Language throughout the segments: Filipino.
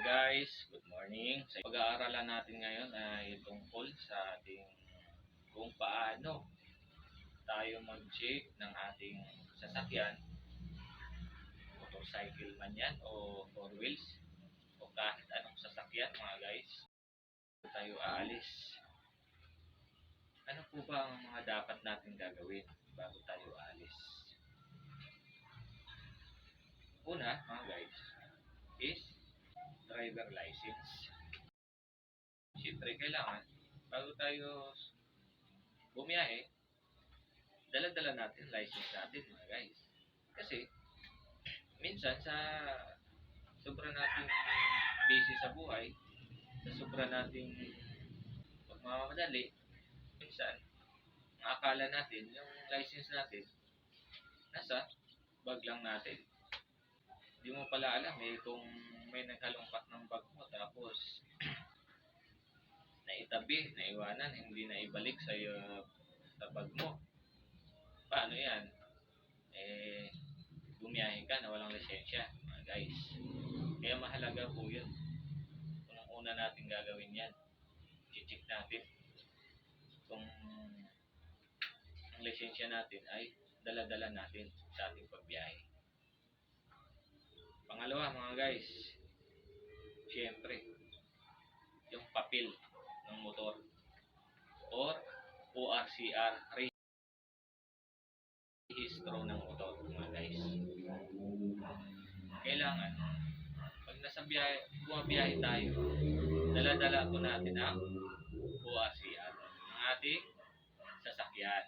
Guys, good morning. Sa pag-aaralan natin ngayon ay tungkol sa ating kung paano tayo mag-check ng ating sasakyan, motorcycle man yan o four wheels o kahit anong sasakyan mga guys. Tayo aalis. Ano po ba ang mga dapat natin gagawin bago tayo aalis? Una mga guys is driver license. Siyempre kailangan bago tayo bumiyahe, dala-dala natin license natin mga guys. Kasi minsan sa sobra nating busy sa buhay, sa sobra nating pagmamadali, minsan ang akala natin yung license natin nasa bag lang natin. Hindi mo pala alam kung may naghalongkat ng bag mo tapos naitabi, naiwanan, hindi na ibalik sa bag mo. Paano yan? Bumiyahe ka na walang lisensya, mga guys. Kaya mahalaga po yun. Unang-una natin gagawin yan. I-check natin kung ang lisensya natin ay dala-dala natin sa ating pagbiyahe. Pangalawa, mga guys, siyempre, yung papel ng motor or ORCR, rehistro ng motor, mga guys. Kailangan, pag nasa bumabiyahe tayo, dala-dala po natin ang ORCR ng ating sasakyan.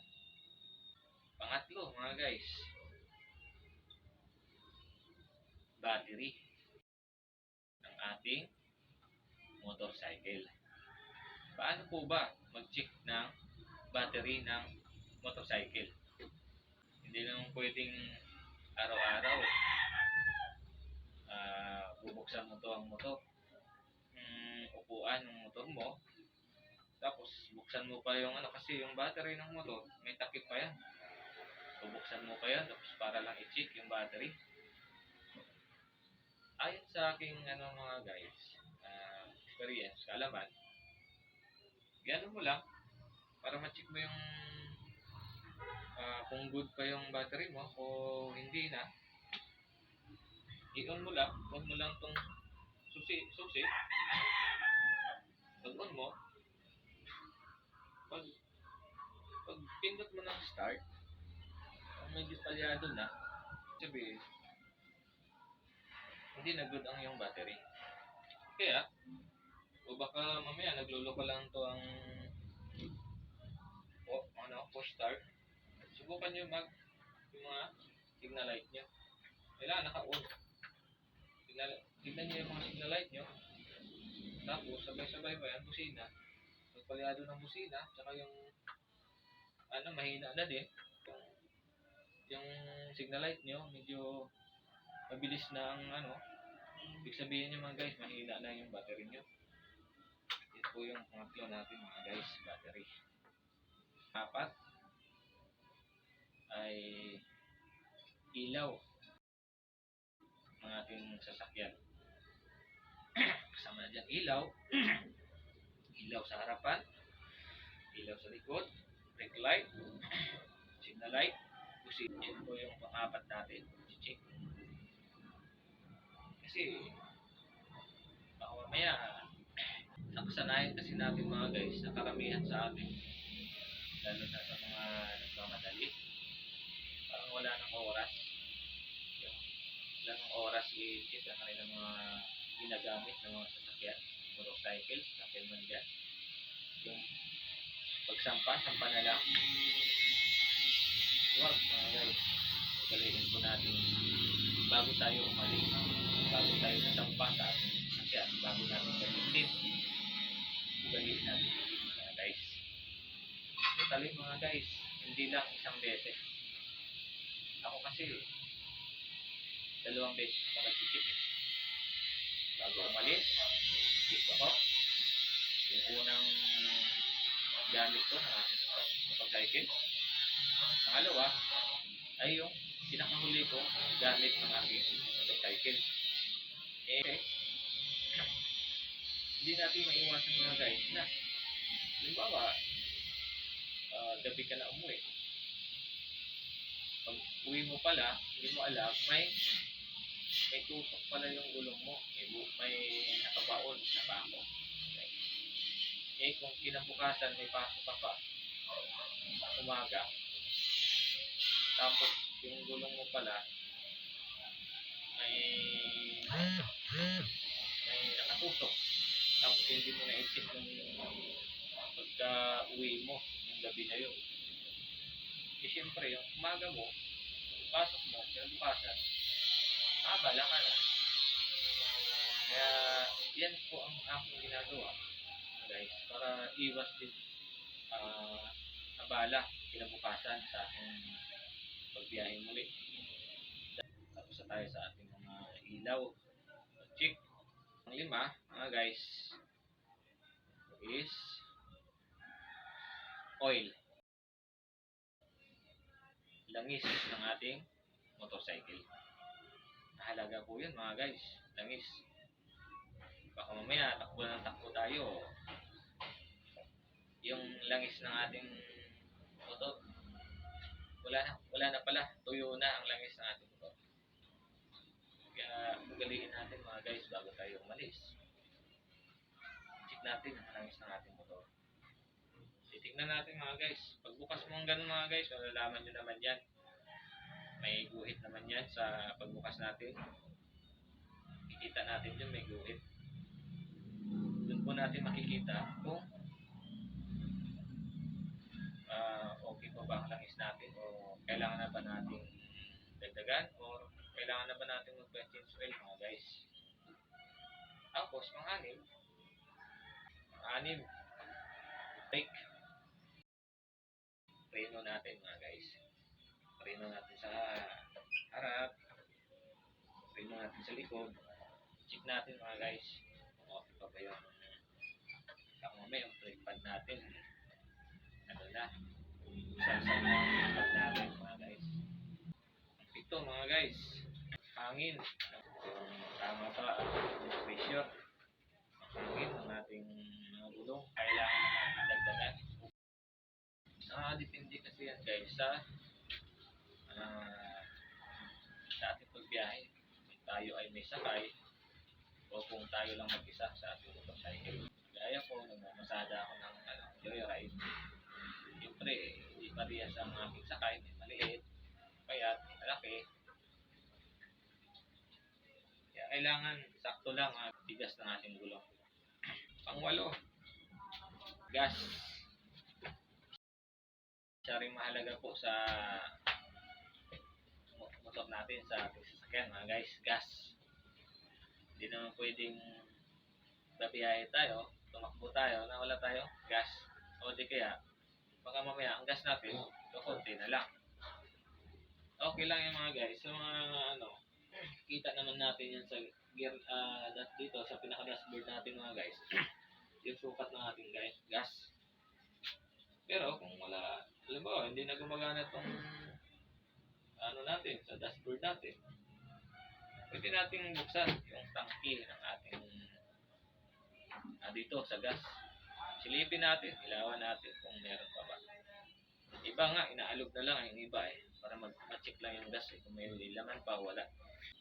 Pangatlo, mga guys, battery ng ating motorcycle. Paano po ba mag-check ng battery ng motorcycle? Hindi naman pwedeng araw-araw bubuksan mo to ang motor, upuan ng motor mo, tapos buksan mo pa yung kasi yung battery ng motor may takip pa yan. Bubuksan mo pa yan tapos para lang i-check yung battery. Ayon sa aking mga guys, experience, kaalaman, gano'n mo lang para ma-check mo yung kung good pa yung battery mo o hindi na. I-on mo lang tong susi. Pag-on mo, pag pindot mo ng start, kung medyo palyado na, sabihin, hindi na good ang yung battery. Kaya, o baka mamaya naglolo ka lang to ang push start. Subukan nyo yung mga signal light nyo. Kailangan naka-on. Tignan nyo yung mga signal light nyo. Tapos, sabay-sabay pa yan, busina. Pagpalyado ng busina, tsaka yung mahina na din. Yung signal light nyo, medyo mabilis na ang ibig sabihin nyo mga guys, mahina na yung battery nyo. Ito po yung pangatlo natin mga guys, battery. Apat ay ilaw ng ating sasakyan. Kasama na dyan ilaw, ilaw sa harapan, ilaw sa likod, brake light, signal light, busina. Ito po yung pang-apat natin. Check. Kasi baka mamaya nakasanayan kasi natin mga guys na karamihan sa atin, lalo na sa mga nagmamadali, parang wala ng oras. Wala ng oras i-check ang kanilang mga ginagamit ng mga sasakyan, motorcycle, sasakyan man dyan. Yung pagsampa na lang. Work mga guys, galitin po natin bago tayo umalis, bago tayo nasampa sa ating sasakyan, bago natin galitin. Galitin natin mga guys. Totally mga guys, hindi lang isang beses. Ako kasi, 2 beses ako nag-check. Bago umalis, check ako. Yung unang gamit ko na motorcycle. Pangalawa, ay yung pinakahuli ko gamit ng aking motorcycle. hindi natin maiwasan mga guys na halimbawa gabi ka na umuwi, pag uwi mo pala hindi mo alam may tusok pala yung gulong mo, may nakabaon na bako. Okay. Eh kung kinabukasan may pasok ka pa umaga, tapos yung gulong mo pala may nakatusok, tapos hindi mo na-check yung pagka uwi mo yung gabi na yun. Eh siyempre yung umaga mo, pasok mo, kinabukasan, mabala ka na. Kaya yan po ang aking ginagawa guys, para iwas din abala kinabukasan sa aking pagbiyahe muli. Tapos na tayo sa ating mga ilaw. Check. Ang 5, mga guys, is oil. Langis ng ating motorcycle. Mahalaga po yun mga guys. Langis. Baka mamaya takbo tayo. Yung langis ng ating motor, wala na pala. Tuyo na ang langis ng ating motor. Kaya ugaliin natin mga guys bago tayo umalis. Check natin ang langis ng ating motor. Titignan natin mga guys. Pagbukas mo ang ganun mga guys, malalaman nyo naman yan. May guhit naman yan sa pagbukas natin. Kikita natin yun, may guhit. Doon po natin makikita kung okay pa ba ang langis natin o kailangan na ba natin dagdagan o kailangan na ba natin mag-change oil mga guys. Tapos pang-anim, brake. Preno natin mga guys. Preno natin sa harap, preno natin sa likod. Check natin mga guys kung okay pa ba yung mamaya yung brake pad natin. Ano na, sasal na yung pad natin mga guys. Ito mga guys, hangin. Kung tama pa ang pressure, hangin ng ating mga gulong, kailangan natin dagdagan. Depende kasi yan guys sa ating pagbiyahe. Kung tayo ay may sakay o kung tayo lang mag-isa sa ating motorcycle. Gaya ko, nagmamasada ako ng joyride. Siyempre, hindi parehas ang aking sakay. May maliit, payat, may malaki. Kaya kailangan sakto lang ang bigas ng ating gulong. Pang-8, gas. Siya rin mahalaga po sa motor natin, sa ating sasakyan mga guys, gas. Hindi naman pwedeng babiyahe tayo, tumakbo tayo, na wala tayo gas. O di kaya, baka mamaya ang gas natin, konti na lang. Okay lang yung mga guys. So kita naman natin yan sa gear, dito sa pinaka-dashboard natin mga guys. Yung sukat ng ating gas. Pero kung wala, alam mo, hindi na gumagana itong natin, sa dashboard natin, pwede nating buksan yung tangki ng ating dito sa gas. Silipin natin, ilawan natin kung meron pa ba. Iba nga, inaalog na lang yung iba para mag-check lang yung gas kung may laman pa o wala.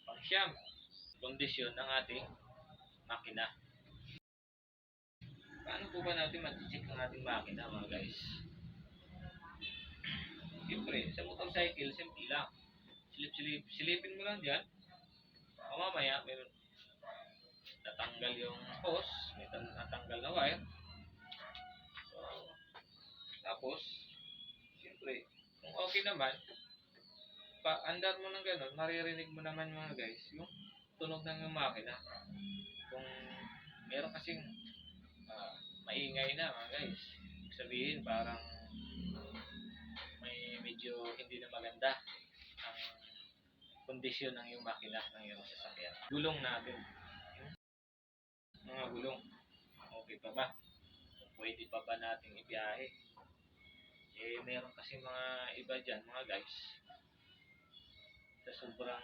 Pang-9, kondisyon ng ating makina. Paano po ba natin mag-check ang ating makina mga guys? Siyempre, sa motorcycle, simple lang. Silipin mo lang dyan. O mamaya, may natanggal yung hose, may natanggal na wire. So, tapos, siyempre, kung okay naman, pa-andar mo ng ganun, maririnig mo naman mga guys, yung tunog ng yung makina. Kung meron kasing maingay na mga guys, ibig sabihin parang may medyo hindi na maganda ang kondisyon ng yung makina ng yung sasakyan. Gulong natin, mga gulong, okay pa ba? Pwede pa ba nating ibiyahe? Meron kasi mga iba dyan mga guys, sa sobrang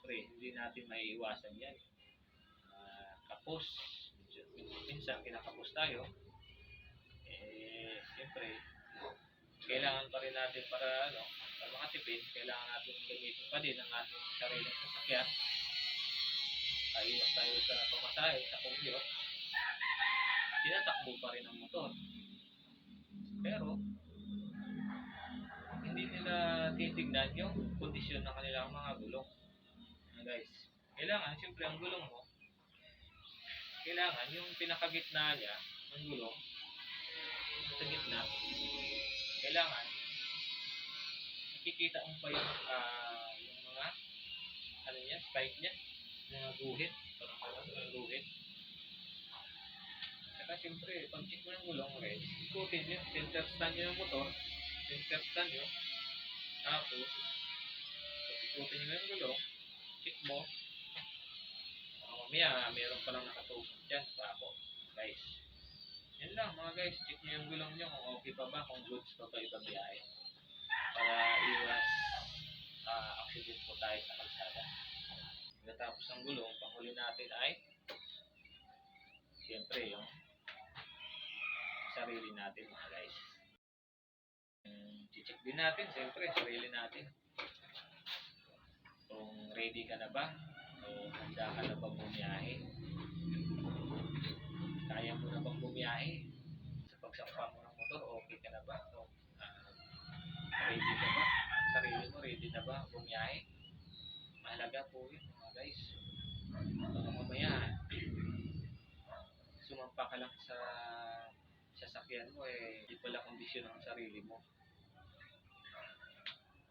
hindi natin maiiwasan yan. post. Minsan kinakapos tayo, siyempre, kailangan pa rin natin para makatipid, kailangan natin gamitin pa din ang ating sariling sasakyan. Iwas tayo sa pamasahe, sa commute, tinatakbo pa rin ang motor. Pero, hindi nila titignan yung kondisyon ng kanilang mga gulong. Guys, kailangan, siyempre ang gulong mo, kailangan yung pinakagitna niya, ng gulong, sa gitna, kailangan, nakikita mo pa yung mga, spike niya, mga guhit, parang mga guhit. Saka siyempre, pag check mo ng gulong, ikutin nyo, center stand nyo ng motor, center stand nyo, tapos, pag ikutin nyo yung gulong, check mo, mamaya, meron palang nakatusok dyan, bako, guys. Yan lang mga guys, check nyo yung gulong nyo kung okay pa ba, kung goods pa ba ibabiyahe. Para iwas accident po tayo sa kalsada. Pagkatapos ng gulong, panghuli natin ay siyempre yung sarili natin mga guys. Check din natin siyempre sarili natin. Kung ready ka na ba o handa ka na ba bumiyahe. Kaya mo na bang bumiyahe sa pagsampa mo ng motor, okay ka na ba? O, ready ka ba? Sarili mo ready na ba bumiyahe? Mahalaga po yun mga guys. Baka mamaya sumampa ka lang sa sasakyan mo hindi pala kondisyon ang sarili mo.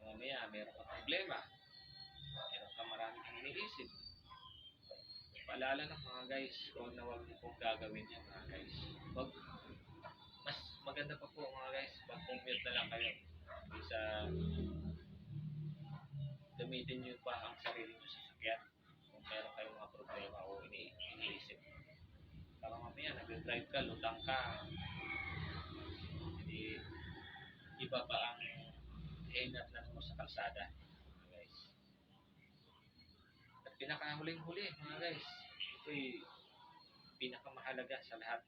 Mamaya meron ka problema, meron ka marami kang iniisip. Paalala ng mga guys, huwag na huwag niyo pong gagawin yan mga guys. Mas maganda pa po mga guys, mag-commute na lang kayo sa gamitin niyo pa ang sarili niyo sa sasakyan kung meron kayong mga problema o iniisip. Para mamaya nag-drive ka, lutang ka, hindi iba pa ang hinatnan mo sa kalsada guys. At pinakahuling-huli mga guys, ito'y pinakamahalaga sa lahat.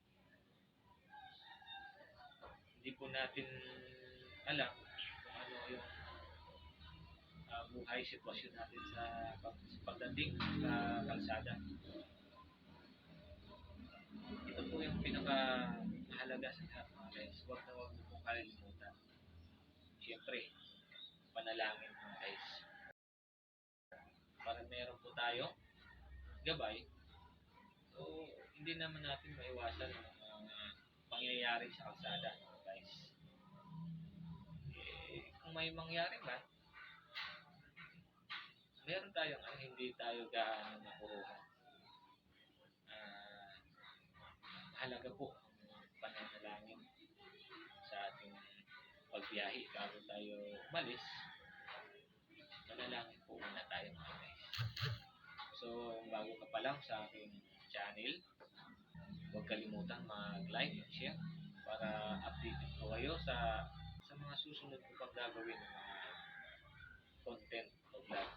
Hindi po natin alam kung ano yung buhay sitwasyon natin sa pagdating sa kalsada. Ito po yung pinakamahalaga sa lahat mga guys. Huwag na huwag mo kalimutan. Siyempre, panalangin mga guys. Para meron po tayo gabay, so hindi naman natin maiwasan ang pangyayari sa kalsada guys. Kung may mangyari man, meron tayong hindi tayo gaano napuruhan. Mahalaga po ang pananalangin sa ating pagbiyahe bago tayo umalis. Manalangin po muna tayo mga guys. So, bago ka pa lang sa aking channel, huwag kalimutan mag-like and share para updated po kayo sa mga susunod ko pang gagawin ng mga content o vlog.